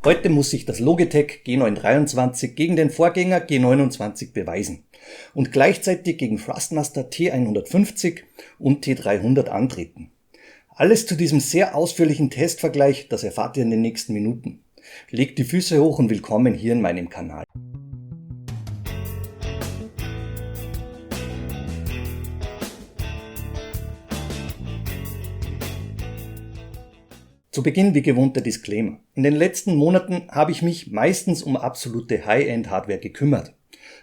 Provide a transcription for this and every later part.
Heute muss sich das Logitech G923 gegen den Vorgänger G29 beweisen und gleichzeitig gegen Thrustmaster T150 und T300 antreten. Alles zu diesem sehr ausführlichen Testvergleich, das erfahrt ihr in den nächsten Minuten. Legt die Füße hoch und willkommen hier in meinem Kanal. Zu Beginn wie gewohnt der Disclaimer. In den letzten Monaten habe ich mich meistens um absolute High-End-Hardware gekümmert.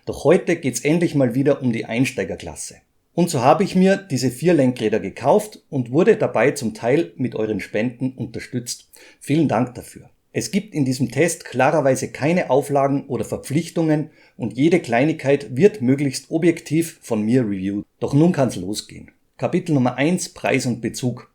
Doch heute geht's endlich mal wieder um die Einsteigerklasse. Und so habe ich mir diese 4 Lenkräder gekauft und wurde dabei zum Teil mit euren Spenden unterstützt. Vielen Dank dafür. Es gibt in diesem Test klarerweise keine Auflagen oder Verpflichtungen und jede Kleinigkeit wird möglichst objektiv von mir reviewed. Doch nun kann's losgehen. Kapitel Nummer 1: Preis und Bezug.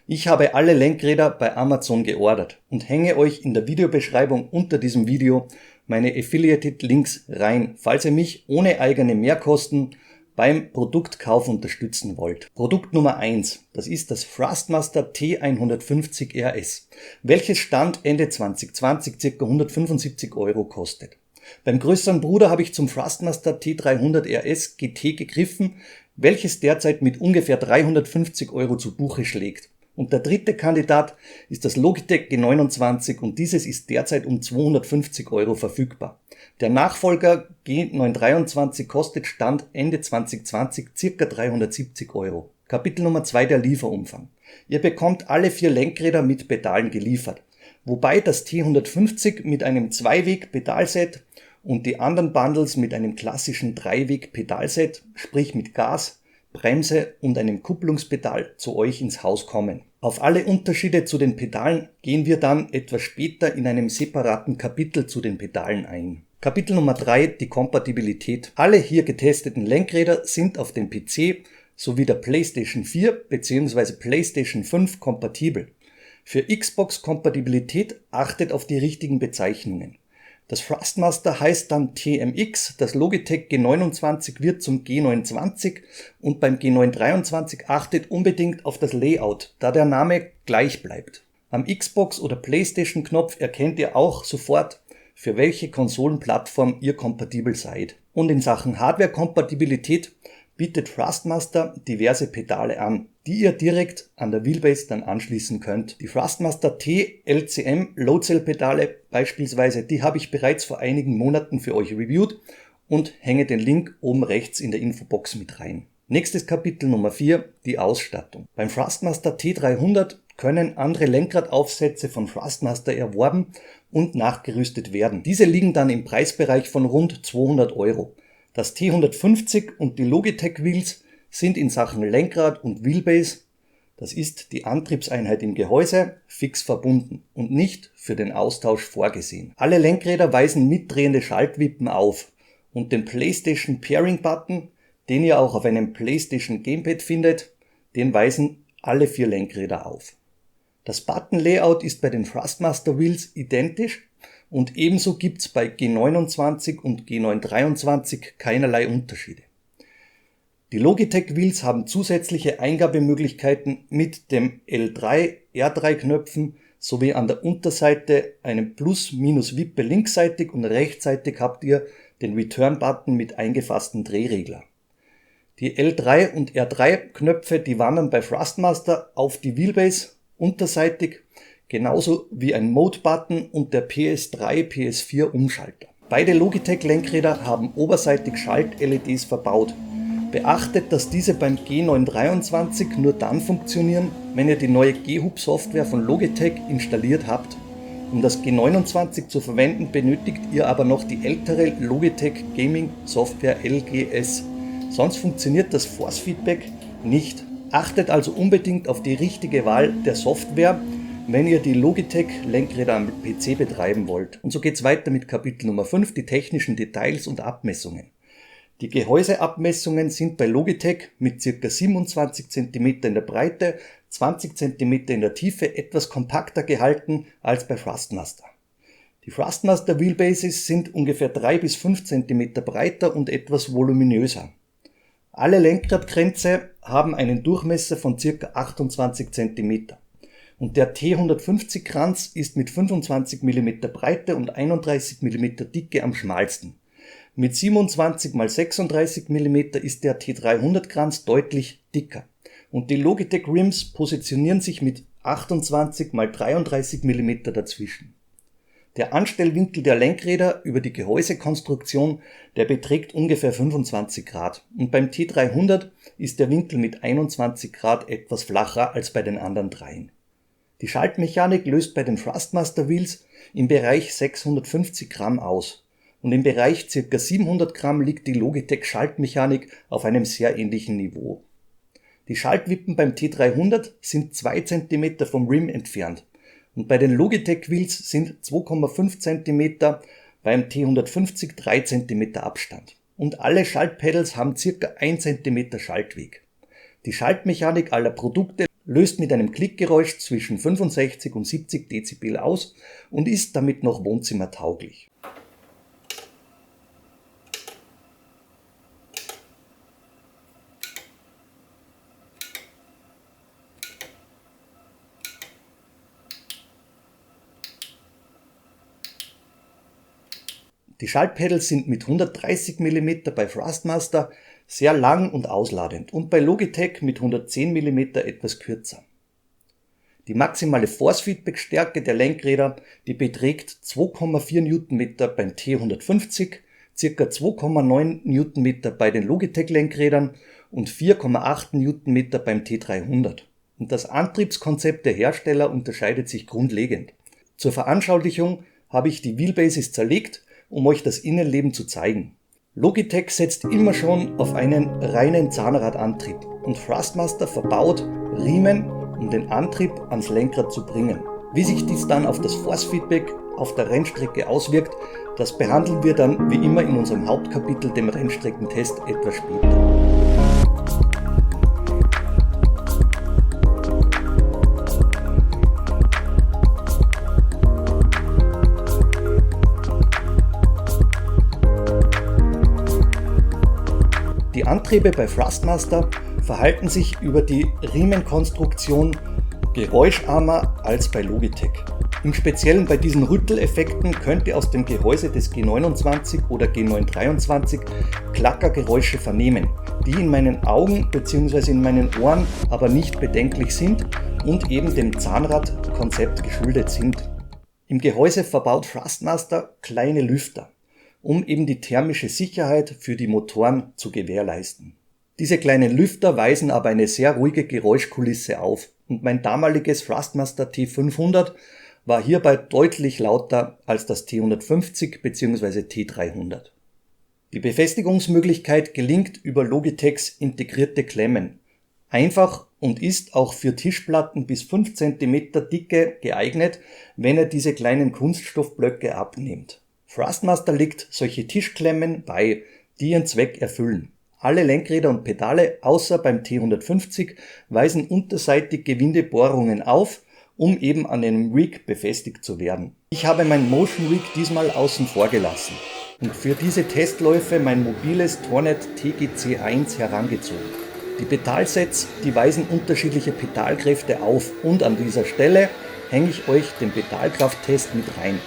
Ich habe alle Lenkräder bei Amazon geordert und hänge euch in der Videobeschreibung unter diesem Video meine Affiliated Links rein, falls ihr mich ohne eigene Mehrkosten beim Produktkauf unterstützen wollt. Produkt Nummer 1, das ist das Thrustmaster T150 RS, welches Stand Ende 2020 ca. 175 € kostet. Beim größeren Bruder habe ich zum Thrustmaster T300 RS GT gegriffen, welches derzeit mit ungefähr 350 € zu Buche schlägt. Und der dritte Kandidat ist das Logitech G29 und dieses ist derzeit um 250 € verfügbar. Der Nachfolger G923 kostet Stand Ende 2020 ca. 370 €. Kapitel Nummer 2: der Lieferumfang. Ihr bekommt alle 4 Lenkräder mit Pedalen geliefert, wobei das T150 mit einem 2-Weg-Pedalset und die anderen Bundles mit einem klassischen 3-Weg-Pedalset, sprich mit Gas, Bremse und einem Kupplungspedal zu euch ins Haus kommen. Auf alle Unterschiede zu den Pedalen gehen wir dann etwas später in einem separaten Kapitel zu den Pedalen ein. Kapitel Nummer 3: die Kompatibilität. Alle hier getesteten Lenkräder sind auf dem PC sowie der PlayStation 4 bzw. PlayStation 5 kompatibel. Für Xbox-Kompatibilität achtet auf die richtigen Bezeichnungen. Das Thrustmaster heißt dann TMX, das Logitech G29 wird zum G920 und beim G923 achtet unbedingt auf das Layout, da der Name gleich bleibt. Am Xbox- oder PlayStation-Knopf erkennt ihr auch sofort, für welche Konsolenplattform ihr kompatibel seid. Und in Sachen Hardware-Kompatibilität bietet Thrustmaster diverse Pedale an, die ihr direkt an der Wheelbase dann anschließen könnt. Die Thrustmaster T LCM Low-Cell-Pedale beispielsweise, die habe ich bereits vor einigen Monaten für euch reviewed und hänge den Link oben rechts in der Infobox mit rein. Nächstes Kapitel Nummer 4, die Ausstattung. Beim Thrustmaster T300 können andere Lenkradaufsätze von Thrustmaster erworben und nachgerüstet werden. Diese liegen dann im Preisbereich von rund 200 €. Das T150 und die Logitech Wheels sind in Sachen Lenkrad und Wheelbase, das ist die Antriebseinheit im Gehäuse, fix verbunden und nicht für den Austausch vorgesehen. Alle Lenkräder weisen mitdrehende Schaltwippen auf und den PlayStation Pairing Button, den ihr auch auf einem PlayStation Gamepad findet, den weisen alle 4 Lenkräder auf. Das Button-Layout ist bei den Thrustmaster Wheels identisch und ebenso gibt's bei G29 und G923 keinerlei Unterschiede. Die Logitech Wheels haben zusätzliche Eingabemöglichkeiten mit dem L3, R3 Knöpfen sowie an der Unterseite einem Plus-Minus-Wippe linksseitig und rechtsseitig habt ihr den Return-Button mit eingefassten Drehregler. Die L3 und R3 Knöpfe, die wandern bei Thrustmaster auf die Wheelbase unterseitig, genauso wie ein Mode-Button und der PS3, PS4 Umschalter. Beide Logitech-Lenkräder haben oberseitig Schalt-LEDs verbaut. Beachtet, dass diese beim G923 nur dann funktionieren, wenn ihr die neue G-Hub-Software von Logitech installiert habt. Um das G29 zu verwenden, benötigt ihr aber noch die ältere Logitech Gaming Software LGS. Sonst funktioniert das Force-Feedback nicht. Achtet also unbedingt auf die richtige Wahl der Software, wenn ihr die Logitech-Lenkräder am PC betreiben wollt. Und so geht's weiter mit Kapitel Nummer 5, die technischen Details und Abmessungen. Die Gehäuseabmessungen sind bei Logitech mit ca. 27 cm in der Breite, 20 cm in der Tiefe etwas kompakter gehalten als bei Thrustmaster. Die Thrustmaster Wheelbases sind ungefähr 3 bis 5 cm breiter und etwas voluminöser. Alle Lenkradkränze haben einen Durchmesser von ca. 28 cm. und der T150 Kranz ist mit 25 mm Breite und 31 mm Dicke am schmalsten. Mit 27 x 36 mm ist der T300 Kranz deutlich dicker und die Logitech Rims positionieren sich mit 28 x 33 mm dazwischen. Der Anstellwinkel der Lenkräder über die Gehäusekonstruktion, der beträgt ungefähr 25 Grad und beim T300 ist der Winkel mit 21 Grad etwas flacher als bei den anderen dreien. Die Schaltmechanik löst bei den Thrustmaster Wheels im Bereich 650 Gramm aus und im Bereich ca. 700 Gramm liegt die Logitech Schaltmechanik auf einem sehr ähnlichen Niveau. Die Schaltwippen beim T300 sind 2 cm vom Rim entfernt und bei den Logitech Wheels sind 2,5 cm, beim T150 3 cm Abstand. Und alle Schaltpedals haben ca. 1 cm Schaltweg. Die Schaltmechanik aller Produkte löst mit einem Klickgeräusch zwischen 65 und 70 Dezibel aus und ist damit noch wohnzimmertauglich. Die Schaltpedals sind mit 130 mm bei Thrustmaster sehr lang und ausladend und bei Logitech mit 110 mm etwas kürzer. Die maximale Force-Feedback-Stärke der Lenkräder, die beträgt 2,4 Nm beim T150, ca. 2,9 Nm bei den Logitech-Lenkrädern und 4,8 Nm beim T300. Und das Antriebskonzept der Hersteller unterscheidet sich grundlegend. Zur Veranschaulichung habe ich die Wheelbases zerlegt, um euch das Innenleben zu zeigen. Logitech setzt immer schon auf einen reinen Zahnradantrieb und Thrustmaster verbaut Riemen, um den Antrieb ans Lenkrad zu bringen. Wie sich dies dann auf das Force-Feedback auf der Rennstrecke auswirkt, das behandeln wir dann wie immer in unserem Hauptkapitel, dem Rennstreckentest, etwas später. Die Antriebe bei Thrustmaster verhalten sich über die Riemenkonstruktion geräuscharmer als bei Logitech. Im Speziellen bei diesen Rütteleffekten könnt ihr aus dem Gehäuse des G29 oder G923 Klackergeräusche vernehmen, die in meinen Augen bzw. in meinen Ohren aber nicht bedenklich sind und eben dem Zahnradkonzept geschuldet sind. Im Gehäuse verbaut Thrustmaster kleine Lüfter, um eben die thermische Sicherheit für die Motoren zu gewährleisten. Diese kleinen Lüfter weisen aber eine sehr ruhige Geräuschkulisse auf und mein damaliges Thrustmaster T500 war hierbei deutlich lauter als das T150 bzw. T300. Die Befestigungsmöglichkeit gelingt über Logitechs integrierte Klemmen. Einfach und ist auch für Tischplatten bis 5 cm Dicke geeignet, wenn ihr diese kleinen Kunststoffblöcke abnehmt. Thrustmaster legt solche Tischklemmen bei, die ihren Zweck erfüllen. Alle Lenkräder und Pedale außer beim T150 weisen unterseitig Gewindebohrungen auf, um eben an einem Rig befestigt zu werden. Ich habe mein Motion Rig diesmal außen vor gelassen und für diese Testläufe mein mobiles Tornet TGC1 herangezogen. Die Pedalsets, die weisen unterschiedliche Pedalkräfte auf und an dieser Stelle hänge ich euch den Pedalkrafttest mit rein.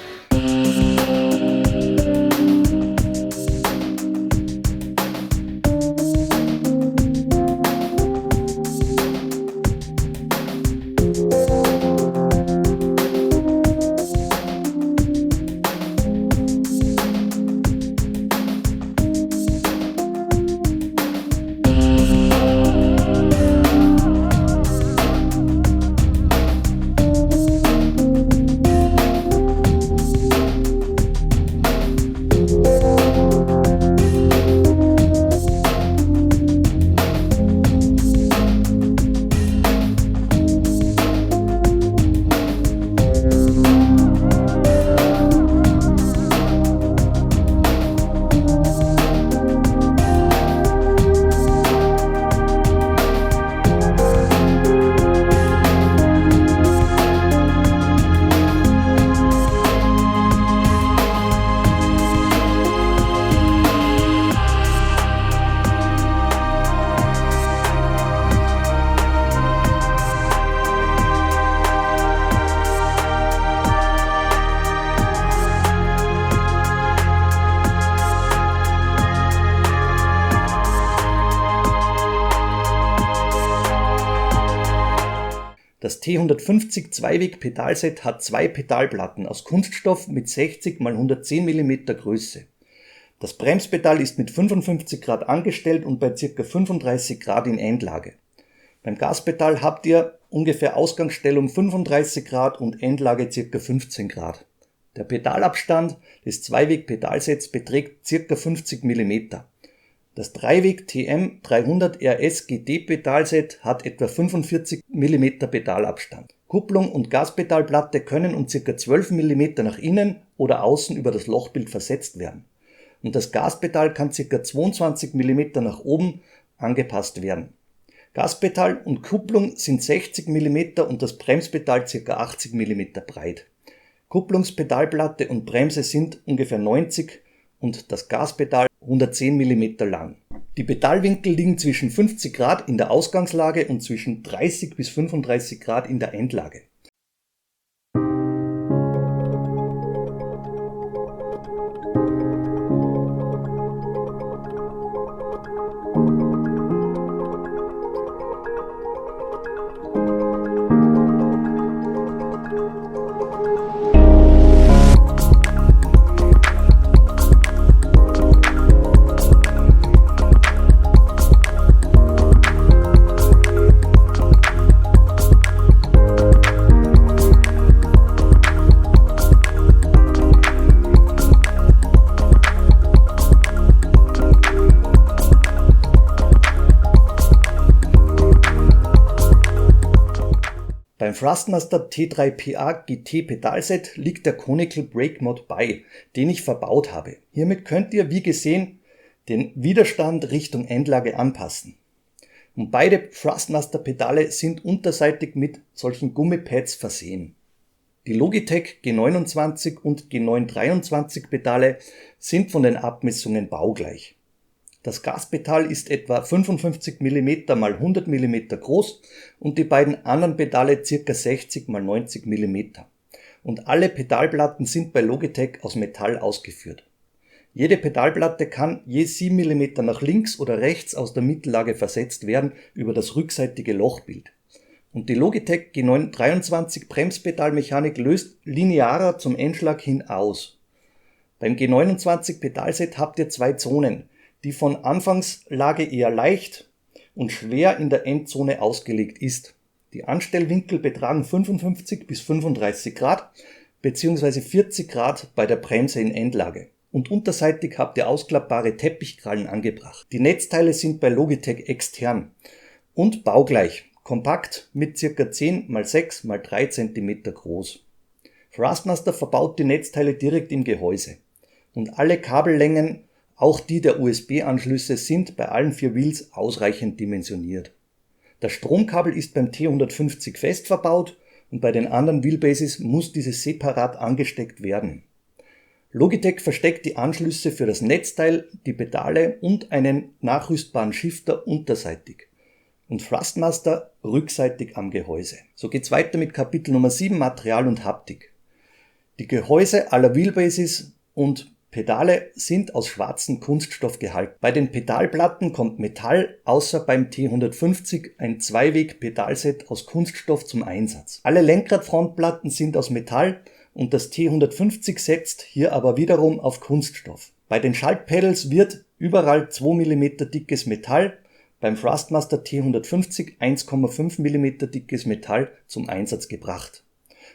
T150 Zweiweg-Pedalset hat 2 Pedalplatten aus Kunststoff mit 60 x 110 mm Größe. Das Bremspedal ist mit 55 Grad angestellt und bei ca. 35 Grad in Endlage. Beim Gaspedal habt ihr ungefähr Ausgangsstellung 35 Grad und Endlage ca. 15 Grad. Der Pedalabstand des Zweiweg-Pedalsets beträgt ca. 50 mm. Das Dreiweg TM 300 RS GT Pedalset hat etwa 45 mm Pedalabstand. Kupplung und Gaspedalplatte können um ca. 12 mm nach innen oder außen über das Lochbild versetzt werden. Und das Gaspedal kann ca. 22 mm nach oben angepasst werden. Gaspedal und Kupplung sind 60 mm und das Bremspedal ca. 80 mm breit. Kupplungspedalplatte und Bremse sind ungefähr 90 und das Gaspedal 110 mm lang. Die Pedalwinkel liegen zwischen 50 Grad in der Ausgangslage und zwischen 30 bis 35 Grad in der Endlage. Beim Thrustmaster T3PA GT Pedalset liegt der Conical Brake Mod bei, den ich verbaut habe. Hiermit könnt ihr, wie gesehen, den Widerstand Richtung Endlage anpassen. Und beide Thrustmaster Pedale sind unterseitig mit solchen Gummipads versehen. Die Logitech G29 und G923 Pedale sind von den Abmessungen baugleich. Das Gaspedal ist etwa 55 mm x 100 mm groß und die beiden anderen Pedale ca. 60 x 90 mm. Und alle Pedalplatten sind bei Logitech aus Metall ausgeführt. Jede Pedalplatte kann je 7 mm nach links oder rechts aus der Mittellage versetzt werden über das rückseitige Lochbild. Und die Logitech G923 Bremspedalmechanik löst linearer zum Endschlag hin aus. Beim G29 Pedalset habt ihr 2 Zonen, die von Anfangslage eher leicht und schwer in der Endzone ausgelegt ist. Die Anstellwinkel betragen 55 bis 35 Grad bzw. 40 Grad bei der Bremse in Endlage. Und unterseitig habt ihr ausklappbare Teppichkrallen angebracht. Die Netzteile sind bei Logitech extern und baugleich, kompakt mit ca. 10 x 6 x 3 cm groß. Thrustmaster verbaut die Netzteile direkt im Gehäuse. Und alle Kabellängen, auch die der USB-Anschlüsse, sind bei allen 4 Wheels ausreichend dimensioniert. Das Stromkabel ist beim T150 fest verbaut und bei den anderen Wheelbases muss dieses separat angesteckt werden. Logitech versteckt die Anschlüsse für das Netzteil, die Pedale und einen nachrüstbaren Shifter unterseitig und Thrustmaster rückseitig am Gehäuse. So geht's weiter mit Kapitel Nummer 7 Material und Haptik. Die Gehäuse aller Wheelbases und Pedale sind aus schwarzem Kunststoff gehalten. Bei den Pedalplatten kommt Metall, außer beim T150 ein Zweiweg-Pedalset aus Kunststoff zum Einsatz. Alle Lenkradfrontplatten sind aus Metall und das T150 setzt hier aber wiederum auf Kunststoff. Bei den Schaltpedals wird überall 2 mm dickes Metall, beim Thrustmaster T150 1,5 mm dickes Metall zum Einsatz gebracht.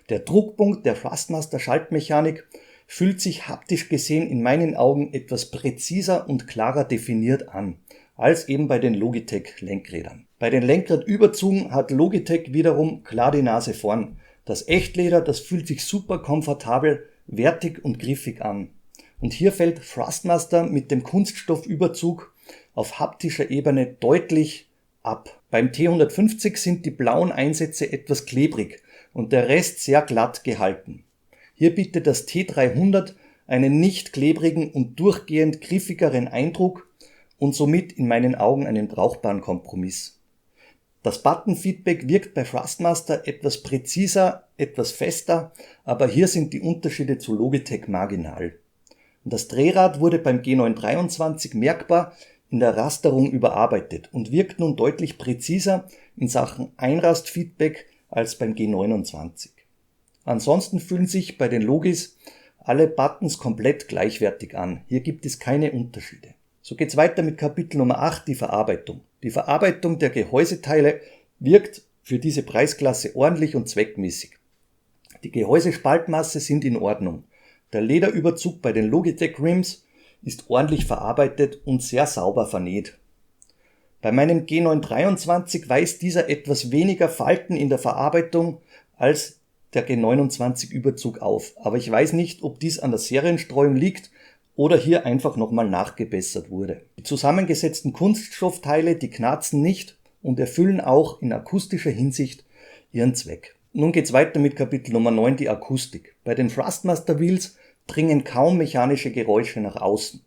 Der Druckpunkt der Thrustmaster Schaltmechanik fühlt sich haptisch gesehen in meinen Augen etwas präziser und klarer definiert an, als eben bei den Logitech Lenkrädern. Bei den Lenkradüberzügen hat Logitech wiederum klar die Nase vorn. Das Echtleder, das fühlt sich super komfortabel, wertig und griffig an. Und hier fällt Thrustmaster mit dem Kunststoffüberzug auf haptischer Ebene deutlich ab. Beim T150 sind die blauen Einsätze etwas klebrig und der Rest sehr glatt gehalten. Hier bietet das T300 einen nicht klebrigen und durchgehend griffigeren Eindruck und somit in meinen Augen einen brauchbaren Kompromiss. Das Button-Feedback wirkt bei Thrustmaster etwas präziser, etwas fester, aber hier sind die Unterschiede zu Logitech marginal. Und das Drehrad wurde beim G923 merkbar in der Rasterung überarbeitet und wirkt nun deutlich präziser in Sachen Einrastfeedback als beim G29. Ansonsten fühlen sich bei den Logis alle Buttons komplett gleichwertig an. Hier gibt es keine Unterschiede. So geht's weiter mit Kapitel Nummer 8, die Verarbeitung. Die Verarbeitung der Gehäuseteile wirkt für diese Preisklasse ordentlich und zweckmäßig. Die Gehäusespaltmasse sind in Ordnung. Der Lederüberzug bei den Logitech Rims ist ordentlich verarbeitet und sehr sauber vernäht. Bei meinem G923 weist dieser etwas weniger Falten in der Verarbeitung als der G29 Überzug auf, aber ich weiß nicht, ob dies an der Serienstreuung liegt oder hier einfach nochmal nachgebessert wurde. Die zusammengesetzten Kunststoffteile, die knarzen nicht und erfüllen auch in akustischer Hinsicht ihren Zweck. Nun geht's weiter mit Kapitel Nummer 9, die Akustik. Bei den Thrustmaster Wheels dringen kaum mechanische Geräusche nach außen.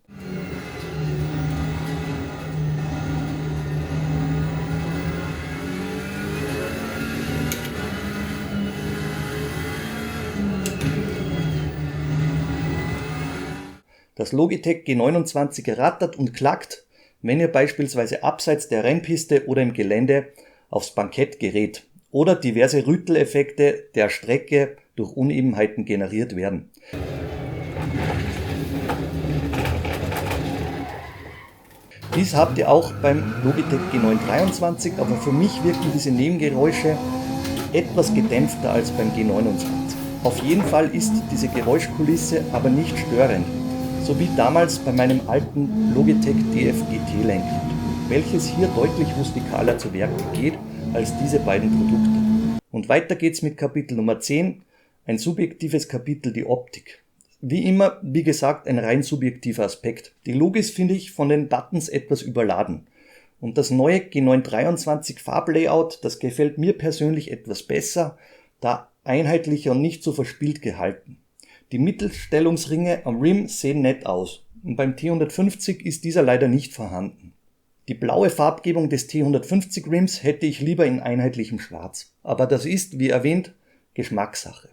Das Logitech G29 rattert und klackt, wenn ihr beispielsweise abseits der Rennpiste oder im Gelände aufs Bankett gerät oder diverse Rütteleffekte der Strecke durch Unebenheiten generiert werden. Dies habt ihr auch beim Logitech G923, aber für mich wirken diese Nebengeräusche etwas gedämpfter als beim G29. Auf jeden Fall ist diese Geräuschkulisse aber nicht störend, so wie damals bei meinem alten Logitech DF-GT-Lenkrad, welches hier deutlich rustikaler zu Werke geht als diese beiden Produkte. Und weiter geht's mit Kapitel Nummer 10, ein subjektives Kapitel, die Optik. Wie immer, wie gesagt, ein rein subjektiver Aspekt. Die Logis finde ich von den Buttons etwas überladen. Und das neue G923 Farblayout, das gefällt mir persönlich etwas besser, da einheitlicher und nicht so verspielt gehalten. Die Mittelstellungsringe am Rim sehen nett aus und beim T150 ist dieser leider nicht vorhanden. Die blaue Farbgebung des T150 Rims hätte ich lieber in einheitlichem Schwarz, aber das ist, wie erwähnt, Geschmackssache.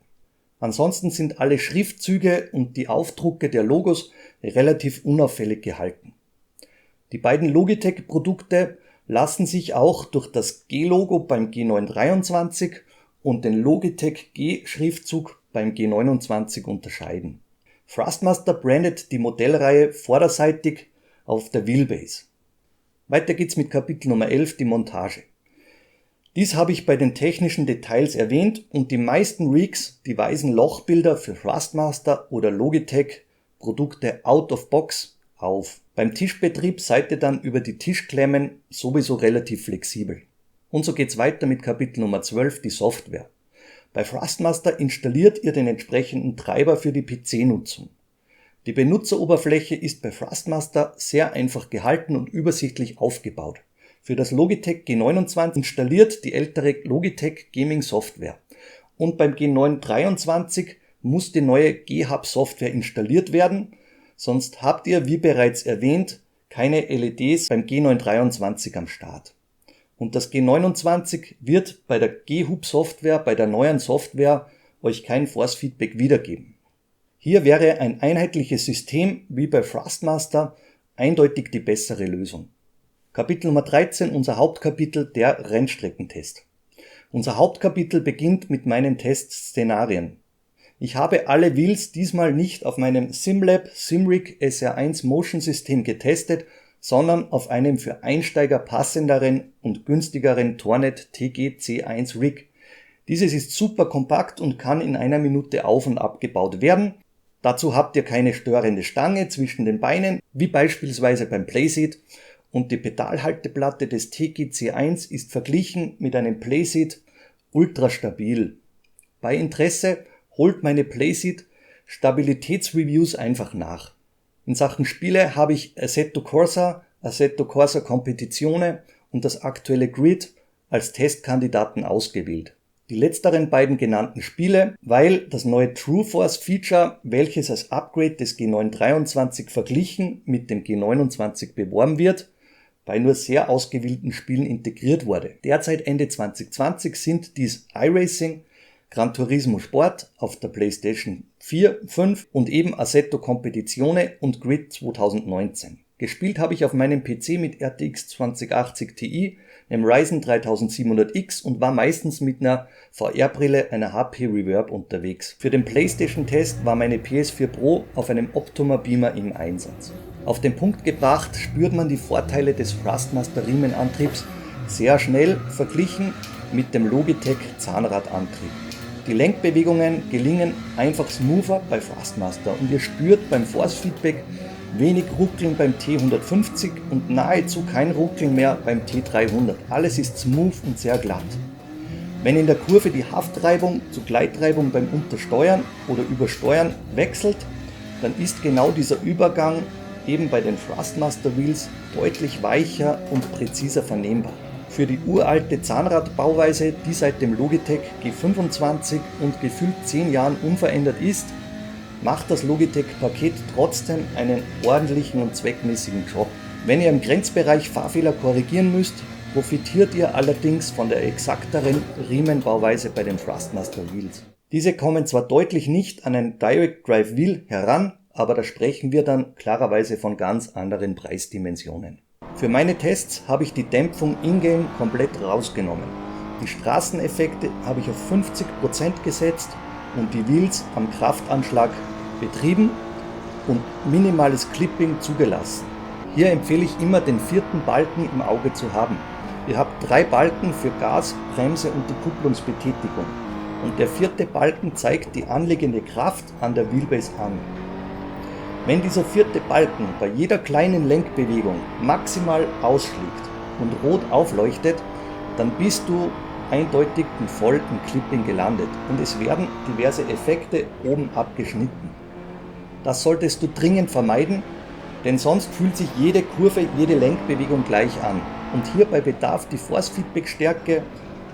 Ansonsten sind alle Schriftzüge und die Aufdrucke der Logos relativ unauffällig gehalten. Die beiden Logitech-Produkte lassen sich auch durch das G-Logo beim G923 und den Logitech G-Schriftzug beim G29 unterscheiden. Thrustmaster brandet die Modellreihe vorderseitig auf der Wheelbase. Weiter geht's mit Kapitel Nummer 11, die Montage. Dies habe ich bei den technischen Details erwähnt und die meisten Rigs, die weisen Lochbilder für Thrustmaster oder Logitech Produkte out of box auf. Beim Tischbetrieb seid ihr dann über die Tischklemmen sowieso relativ flexibel. Und so geht's weiter mit Kapitel Nummer 12, die Software. Bei Thrustmaster installiert ihr den entsprechenden Treiber für die PC-Nutzung. Die Benutzeroberfläche ist bei Thrustmaster sehr einfach gehalten und übersichtlich aufgebaut. Für das Logitech G29 installiert die ältere Logitech Gaming Software. Und beim G923 muss die neue G-Hub Software installiert werden, sonst habt ihr, wie bereits erwähnt, keine LEDs beim G923 am Start. Und das G29 wird bei der G-Hub Software, bei der neuen Software, euch kein Force Feedback wiedergeben. Hier wäre ein einheitliches System wie bei Thrustmaster eindeutig die bessere Lösung. Kapitel Nummer 13, unser Hauptkapitel, der Rennstreckentest. Unser Hauptkapitel beginnt mit meinen Testszenarien. Ich habe alle Wheels diesmal nicht auf meinem SimLab Simrig SR1 Motion System getestet, sondern auf einem für Einsteiger passenderen und günstigeren Tornet TG-C1 Rig. Dieses ist super kompakt und kann in einer Minute auf- und abgebaut werden. Dazu habt ihr keine störende Stange zwischen den Beinen, wie beispielsweise beim Playseat, und die Pedalhalteplatte des TG-C1 ist verglichen mit einem Playseat ultra stabil. Bei Interesse holt meine Playseat Stabilitätsreviews einfach nach. In Sachen Spiele habe ich Assetto Corsa Competizione und das aktuelle Grid als Testkandidaten ausgewählt. Die letzteren beiden genannten Spiele, weil das neue TrueForce Feature, welches als Upgrade des G923 verglichen mit dem G29 beworben wird, bei nur sehr ausgewählten Spielen integriert wurde. Derzeit Ende 2020 sind dies iRacing, Gran Turismo Sport auf der PlayStation 4, 5 und eben Assetto Competizione und Grid 2019. Gespielt habe ich auf meinem PC mit RTX 2080 Ti, einem Ryzen 3700X und war meistens mit einer VR-Brille, einer HP Reverb unterwegs. Für den PlayStation-Test war meine PS4 Pro auf einem Optoma Beamer im Einsatz. Auf den Punkt gebracht spürt man die Vorteile des Thrustmaster Riemenantriebs sehr schnell verglichen mit dem Logitech Zahnradantrieb. Die Lenkbewegungen gelingen einfach smoother bei Thrustmaster und ihr spürt beim Force Feedback wenig Ruckeln beim T150 und nahezu kein Ruckeln mehr beim T300. Alles ist smooth und sehr glatt. Wenn in der Kurve die Haftreibung zu Gleitreibung beim Untersteuern oder Übersteuern wechselt, dann ist genau dieser Übergang eben bei den Thrustmaster Wheels deutlich weicher und präziser vernehmbar. Für die uralte Zahnradbauweise, die seit dem Logitech G25 und gefühlt 10 Jahren unverändert ist, macht das Logitech-Paket trotzdem einen ordentlichen und zweckmäßigen Job. Wenn ihr im Grenzbereich Fahrfehler korrigieren müsst, profitiert ihr allerdings von der exakteren Riemenbauweise bei den Thrustmaster Wheels. Diese kommen zwar deutlich nicht an ein Direct Drive Wheel heran, aber da sprechen wir dann klarerweise von ganz anderen Preisdimensionen. Für meine Tests habe ich die Dämpfung in-game komplett rausgenommen. Die Straßeneffekte habe ich auf 50% gesetzt und die Wheels am Kraftanschlag betrieben und minimales Clipping zugelassen. Hier empfehle ich immer den vierten Balken im Auge zu haben. Ihr habt 3 Balken für Gas, Bremse und die Kupplungsbetätigung und der vierte Balken zeigt die anliegende Kraft an der Wheelbase an. Wenn dieser vierte Balken bei jeder kleinen Lenkbewegung maximal ausschlägt und rot aufleuchtet, dann bist du eindeutig und voll im Clipping gelandet und es werden diverse Effekte oben abgeschnitten. Das solltest du dringend vermeiden, denn sonst fühlt sich jede Kurve, jede Lenkbewegung gleich an und hier bei Bedarf die Force-Feedback-Stärke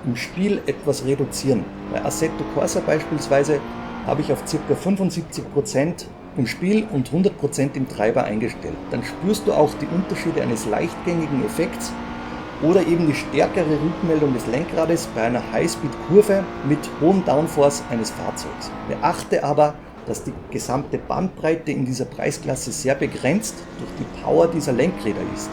im Spiel etwas reduzieren. Bei Assetto Corsa beispielsweise habe ich auf ca. 75% im Spiel und 100% im Treiber eingestellt. Dann spürst du auch die Unterschiede eines leichtgängigen Effekts oder eben die stärkere Rückmeldung des Lenkrades bei einer Highspeed-Kurve mit hohem Downforce eines Fahrzeugs. Beachte aber, dass die gesamte Bandbreite in dieser Preisklasse sehr begrenzt durch die Power dieser Lenkräder ist.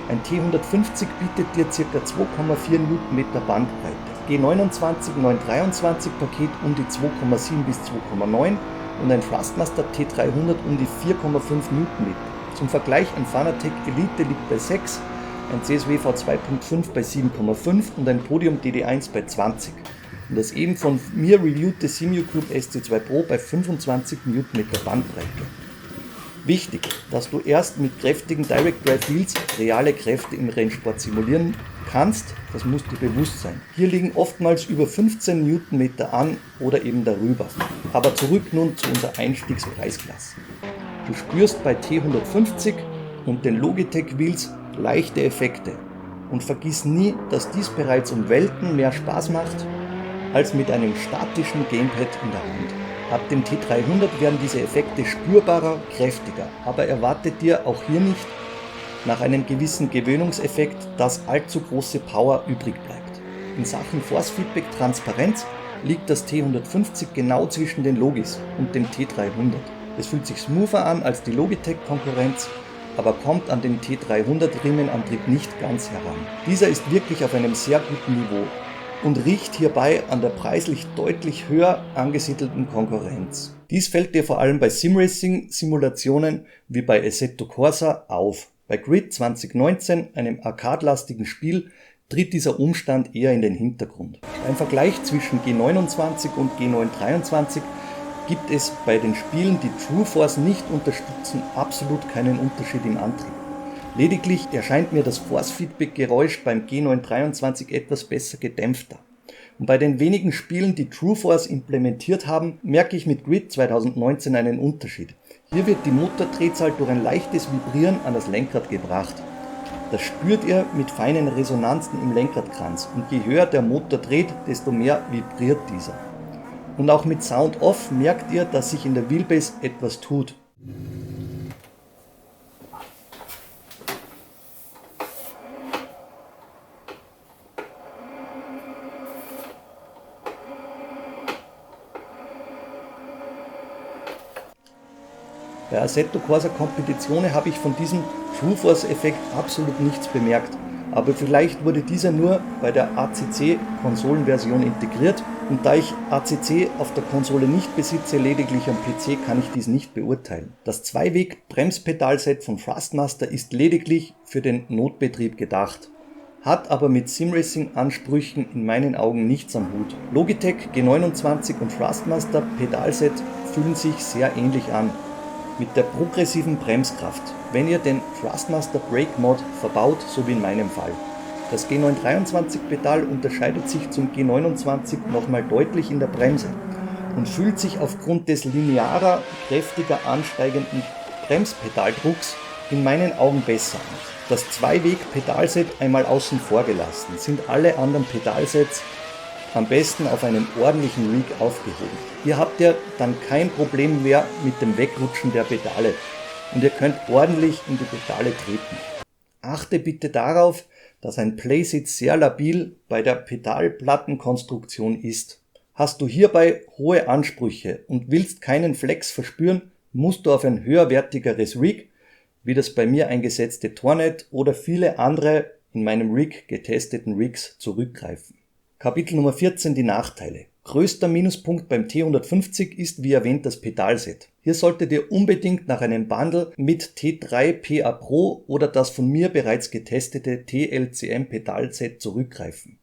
Ein T150 bietet dir ca. 2,4 Nm Bandbreite, G29 923 Paket um die 2,7 bis 2,9 und ein Thrustmaster T300 um die 4,5 Nm. Zum Vergleich, ein Fanatec Elite liegt bei 6, ein CSW V2.5 bei 7,5 und ein Podium DD1 bei 20. Und das eben von mir reviewte Simio Group SC2 Pro bei 25 Nm Bandbreite. Wichtig, dass du erst mit kräftigen Direct Drive Wheels reale Kräfte im Rennsport simulieren kannst, das muss dir bewusst sein. Hier liegen oftmals über 15 Nm an oder eben darüber. Aber zurück nun zu unserer Einstiegspreisklasse. Du spürst bei T150 und den Logitech Wheels leichte Effekte und vergiss nie, dass dies bereits um Welten mehr Spaß macht als mit einem statischen Gamepad in der Hand. Ab dem T300 werden diese Effekte spürbarer, kräftiger, aber erwarte dir auch hier nicht nach einem gewissen Gewöhnungseffekt, dass allzu große Power übrig bleibt. In Sachen Force Feedback Transparenz liegt das T150 genau zwischen den Logis und dem T300. Es fühlt sich smoother an als die Logitech Konkurrenz, aber kommt an den T300 Riemenantrieb nicht ganz heran. Dieser ist wirklich auf einem sehr guten Niveau und riecht hierbei an der preislich deutlich höher angesiedelten Konkurrenz. Dies fällt dir vor allem bei Simracing-Simulationen wie bei Assetto Corsa auf. Bei Grid 2019, einem arcade-lastigen Spiel, tritt dieser Umstand eher in den Hintergrund. Beim Vergleich zwischen G29 und G923 gibt es bei den Spielen, die True Force nicht unterstützen, absolut keinen Unterschied im Antrieb. Lediglich erscheint mir das Force-Feedback-Geräusch beim G923 etwas besser gedämpfter. Und bei den wenigen Spielen, die True Force implementiert haben, merke ich mit Grid 2019 einen Unterschied. Hier wird die Motordrehzahl durch ein leichtes Vibrieren an das Lenkrad gebracht. Das spürt ihr mit feinen Resonanzen im Lenkradkranz und je höher der Motor dreht, desto mehr vibriert dieser. Und auch mit Sound Off merkt ihr, dass sich in der Wheelbase etwas tut. Bei Assetto Corsa Competizione habe ich von diesem True Force Effekt absolut nichts bemerkt, aber vielleicht wurde dieser nur bei der ACC-Konsolenversion integriert und da ich ACC auf der Konsole nicht besitze, lediglich am PC, kann ich dies nicht beurteilen. Das Zweiweg-Bremspedalset von Thrustmaster ist lediglich für den Notbetrieb gedacht, hat aber mit Simracing-Ansprüchen in meinen Augen nichts am Hut. Logitech G29 und Thrustmaster Pedalset fühlen sich sehr ähnlich an, mit der progressiven Bremskraft, wenn ihr den Thrustmaster Brake Mod verbaut, so wie in meinem Fall. Das G923 Pedal unterscheidet sich zum G29 nochmal deutlich in der Bremse und fühlt sich aufgrund des linearer, kräftiger ansteigenden Bremspedaldrucks in meinen Augen besser an. Das Zweiweg-Pedalset einmal außen vor gelassen, sind alle anderen Pedalsets am besten auf einem ordentlichen Rig aufgehoben. Hier habt ihr dann kein Problem mehr mit dem Wegrutschen der Pedale und ihr könnt ordentlich in die Pedale treten. Achte bitte darauf, dass ein Playsitz sehr labil bei der Pedalplattenkonstruktion ist. Hast du hierbei hohe Ansprüche und willst keinen Flex verspüren, musst du auf ein höherwertigeres Rig, wie das bei mir eingesetzte Tornet oder viele andere in meinem Rig getesteten Rigs zurückgreifen. Kapitel Nummer 14, die Nachteile. Größter Minuspunkt beim T150 ist wie erwähnt das Pedalset. Hier solltet ihr unbedingt nach einem Bundle mit T3 PA Pro oder das von mir bereits getestete TLCM Pedalset zurückgreifen.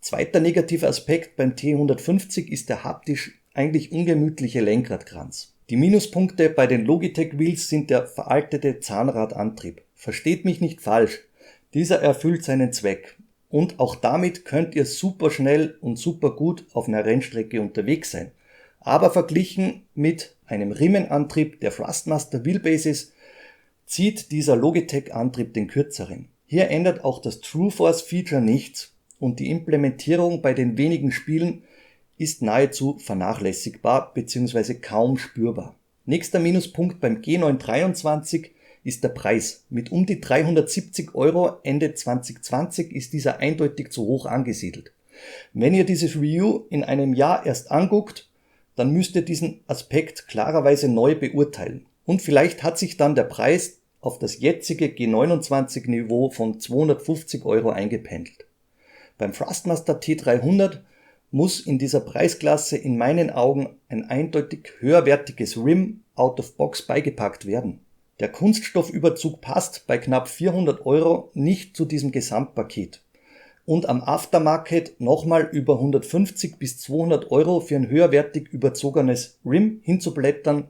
Zweiter negativer Aspekt beim T150 ist der haptisch eigentlich ungemütliche Lenkradkranz. Die Minuspunkte bei den Logitech Wheels sind der veraltete Zahnradantrieb. Versteht mich nicht falsch, dieser erfüllt seinen Zweck. Und auch damit könnt ihr super schnell und super gut auf einer Rennstrecke unterwegs sein. Aber verglichen mit einem Riemenantrieb der Thrustmaster Wheelbases zieht dieser Logitech-Antrieb den kürzeren. Hier ändert auch das True Force Feature nichts und die Implementierung bei den wenigen Spielen ist nahezu vernachlässigbar bzw. kaum spürbar. Nächster Minuspunkt beim G923 ist der Preis. Mit um die 370 € Ende 2020 ist dieser eindeutig zu hoch angesiedelt. Wenn ihr dieses Review in einem Jahr erst anguckt, dann müsst ihr diesen Aspekt klarerweise neu beurteilen. Und vielleicht hat sich dann der Preis auf das jetzige G29 Niveau von 250 € eingependelt. Beim Thrustmaster T300 muss in dieser Preisklasse in meinen Augen ein eindeutig höherwertiges Rim out of box beigepackt werden. Der Kunststoffüberzug passt bei knapp 400 € nicht zu diesem Gesamtpaket. Und am Aftermarket nochmal über 150 bis 200 € für ein höherwertig überzogenes Rim hinzublättern,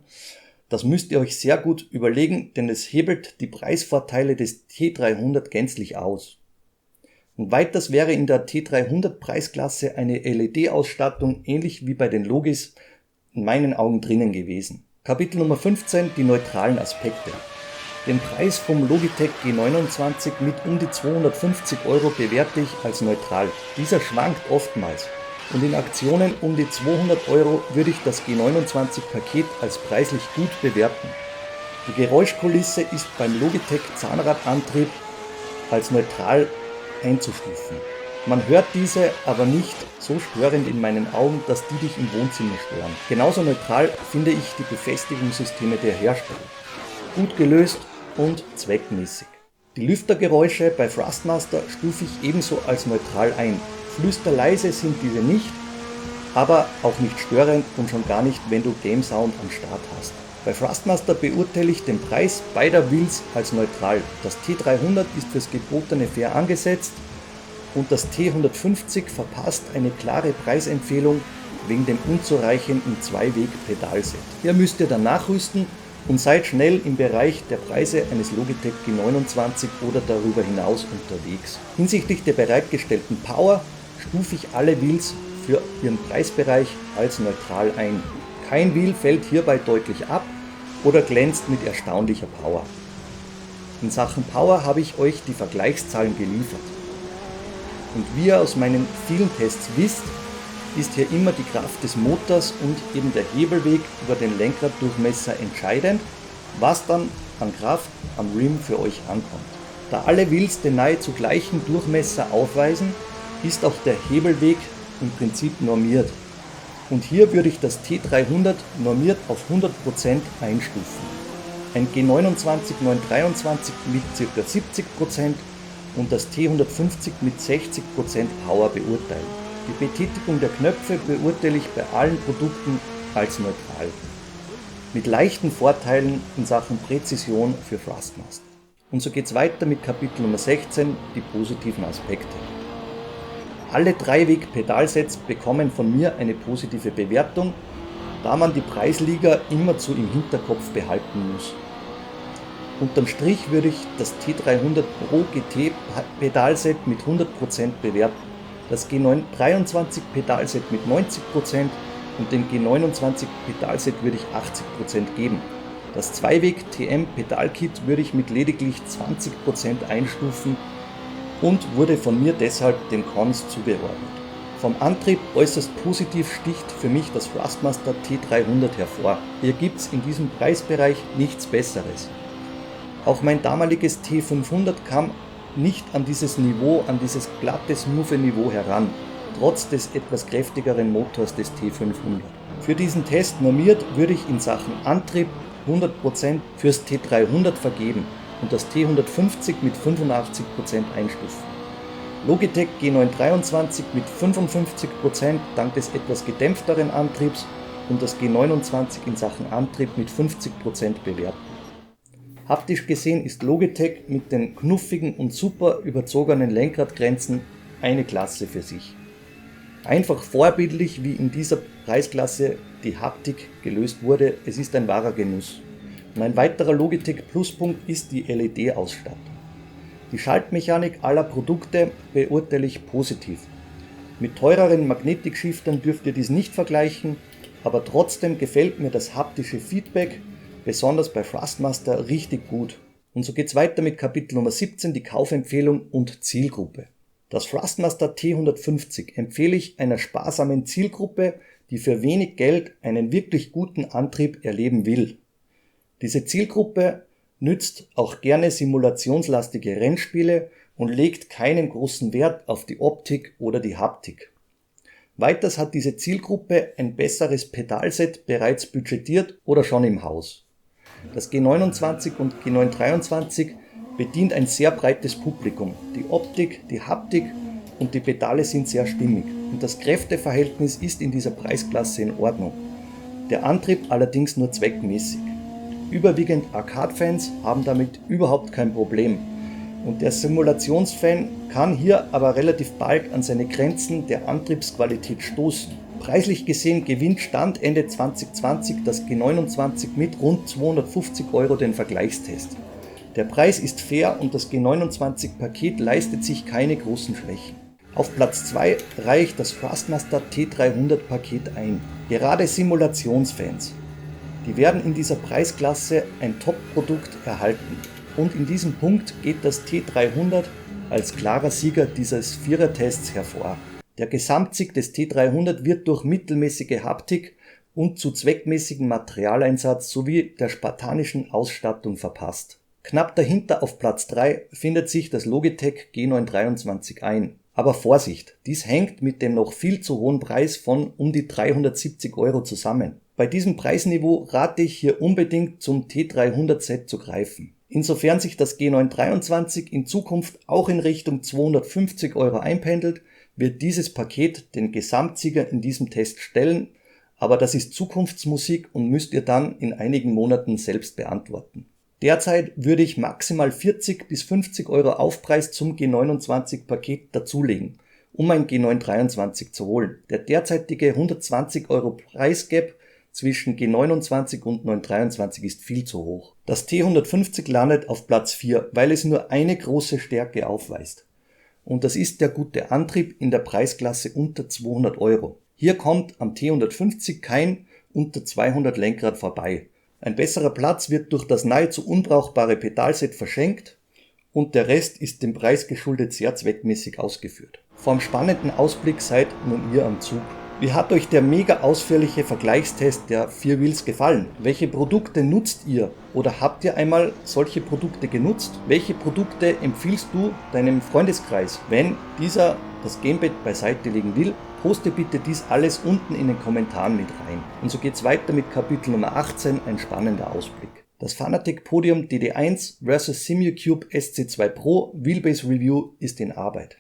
das müsst ihr euch sehr gut überlegen, denn es hebelt die Preisvorteile des T300 gänzlich aus. Und weiters wäre in der T300 Preisklasse eine LED-Ausstattung ähnlich wie bei den Logis in meinen Augen drinnen gewesen. Kapitel Nummer 15, die neutralen Aspekte. Den Preis vom Logitech G29 mit um die 250 € bewerte ich als neutral. Dieser schwankt oftmals und in Aktionen um die 200 € würde ich das G29 Paket als preislich gut bewerten. Die Geräuschkulisse ist beim Logitech Zahnradantrieb als neutral einzustufen. Man hört diese aber nicht so störend in meinen Augen, dass die dich im Wohnzimmer stören. Genauso neutral finde ich die Befestigungssysteme der Hersteller. Gut gelöst und zweckmäßig. Die Lüftergeräusche bei Thrustmaster stufe ich ebenso als neutral ein. Flüsterleise sind diese nicht, aber auch nicht störend und schon gar nicht, wenn du Game Sound am Start hast. Bei Thrustmaster beurteile ich den Preis beider Wheels als neutral. Das T300 ist fürs Gebotene fair angesetzt und das T150 verpasst eine klare Preisempfehlung wegen dem unzureichenden Zweiweg-Pedalset. Hier müsst ihr dann nachrüsten und seid schnell im Bereich der Preise eines Logitech G29 oder darüber hinaus unterwegs. Hinsichtlich der bereitgestellten Power stufe ich alle Wheels für ihren Preisbereich als neutral ein. Kein Wheel fällt hierbei deutlich ab oder glänzt mit erstaunlicher Power. In Sachen Power habe ich euch die Vergleichszahlen geliefert. Und wie ihr aus meinen vielen Tests wisst, ist hier immer die Kraft des Motors und eben der Hebelweg über den Lenkraddurchmesser entscheidend, was dann an Kraft am Rim für euch ankommt. Da alle Wheels den nahezu gleichen Durchmesser aufweisen, ist auch der Hebelweg im Prinzip normiert. Und hier würde ich das T300 normiert auf 100% einstufen. ein G29 923 mit ca. 70% und das T150 mit 60% Power beurteilen. Die Betätigung der Knöpfe beurteile ich bei allen Produkten als neutral. Mit leichten Vorteilen in Sachen Präzision für Thrustmaster. Und so geht's weiter mit Kapitel Nummer 16, die positiven Aspekte. Alle 3-Weg-Pedalsets bekommen von mir eine positive Bewertung, da man die Preisliga immerzu im Hinterkopf behalten muss. Unterm Strich würde ich das T300 Pro GT Pedalset mit 100% bewerten, das G23 Pedalset mit 90% und dem G29 Pedalset würde ich 80% geben. Das 2-Weg TM Pedalkit würde ich mit lediglich 20% einstufen und wurde von mir deshalb den Cons zugeordnet. Vom Antrieb äußerst positiv sticht für mich das Thrustmaster T300 hervor. Hier gibt's in diesem Preisbereich nichts Besseres. Auch mein damaliges T500 kam nicht an dieses Niveau, an dieses glatte, smooth Niveau heran, trotz des etwas kräftigeren Motors des T500. Für diesen Test normiert würde ich in Sachen Antrieb 100% fürs T300 vergeben und das T150 mit 85% einstufen. Logitech G923 mit 55% dank des etwas gedämpfteren Antriebs und das G29 in Sachen Antrieb mit 50% bewerten. Haptisch gesehen ist Logitech mit den knuffigen und super überzogenen Lenkradgrenzen eine Klasse für sich. Einfach vorbildlich, wie in dieser Preisklasse die Haptik gelöst wurde, es ist ein wahrer Genuss. Und ein weiterer Logitech Pluspunkt ist die LED-Ausstattung. Die Schaltmechanik aller Produkte beurteile ich positiv. Mit teureren Magnetic-Shiftern dürft ihr dies nicht vergleichen, aber trotzdem gefällt mir das haptische Feedback, besonders bei Thrustmaster, richtig gut. Und so geht's weiter mit Kapitel Nummer 17, die Kaufempfehlung und Zielgruppe. Das Thrustmaster T150 empfehle ich einer sparsamen Zielgruppe, die für wenig Geld einen wirklich guten Antrieb erleben will. Diese Zielgruppe nützt auch gerne simulationslastige Rennspiele und legt keinen großen Wert auf die Optik oder die Haptik. Weiters hat diese Zielgruppe ein besseres Pedalset bereits budgetiert oder schon im Haus. Das G29 und G923 bedient ein sehr breites Publikum. Die Optik, die Haptik und die Pedale sind sehr stimmig und das Kräfteverhältnis ist in dieser Preisklasse in Ordnung. Der Antrieb allerdings nur zweckmäßig. Überwiegend Arcade-Fans haben damit überhaupt kein Problem und der Simulationsfan kann hier aber relativ bald an seine Grenzen der Antriebsqualität stoßen. Preislich gesehen gewinnt Stand Ende 2020 das G29 mit rund 250 € den Vergleichstest. Der Preis ist fair und das G29-Paket leistet sich keine großen Schwächen. Auf Platz 2 reicht das Thrustmaster T300-Paket ein. Gerade Simulationsfans, die werden in dieser Preisklasse ein Top-Produkt erhalten. Und in diesem Punkt geht das T300 als klarer Sieger dieses Vierer-Tests hervor. Der Gesamtsieg des T300 wird durch mittelmäßige Haptik und zu zweckmäßigem Materialeinsatz sowie der spartanischen Ausstattung verpasst. Knapp dahinter auf Platz 3 findet sich das Logitech G923 ein. Aber Vorsicht, dies hängt mit dem noch viel zu hohen Preis von um die 370 € zusammen. Bei diesem Preisniveau rate ich hier unbedingt zum T300 Set zu greifen. Insofern sich das G923 in Zukunft auch in Richtung 250 € einpendelt, wird dieses Paket den Gesamtsieger in diesem Test stellen, aber das ist Zukunftsmusik und müsst ihr dann in einigen Monaten selbst beantworten. Derzeit würde ich maximal 40 bis 50 € Aufpreis zum G29-Paket dazulegen, um ein G923 zu holen. Der derzeitige 120 € Preisgap zwischen G29 und 923 ist viel zu hoch. Das T150 landet auf Platz 4, weil es nur eine große Stärke aufweist. Und das ist der gute Antrieb in der Preisklasse unter 200 €. Hier kommt am T150 kein unter 200 Lenkrad vorbei. Ein besserer Platz wird durch das nahezu unbrauchbare Pedalset verschenkt und der Rest ist dem Preis geschuldet sehr zweckmäßig ausgeführt. Vorm spannenden Ausblick seid nun ihr am Zug. Wie hat euch der mega ausführliche Vergleichstest der 4 Wheels gefallen? Welche Produkte nutzt ihr oder habt ihr einmal solche Produkte genutzt? Welche Produkte empfiehlst du deinem Freundeskreis? Wenn dieser das Gamepad beiseite legen will, poste bitte dies alles unten in den Kommentaren mit rein. Und so geht's weiter mit Kapitel Nummer 18, ein spannender Ausblick. Das Fanatec Podium DD1 vs Simucube SC2 Pro Wheelbase Review ist in Arbeit.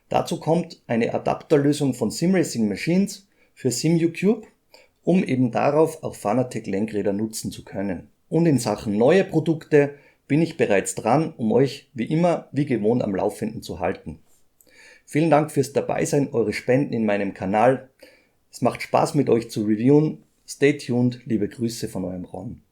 Dazu kommt eine Adapterlösung von SimRacing Machines für Simucube, um eben darauf auch Fanatec Lenkräder nutzen zu können. Und in Sachen neue Produkte bin ich bereits dran, um euch wie immer, wie gewohnt am Laufenden zu halten. Vielen Dank fürs Dabeisein, eure Spenden in meinem Kanal. Es macht Spaß mit euch zu reviewen. Stay tuned, liebe Grüße von eurem Ron.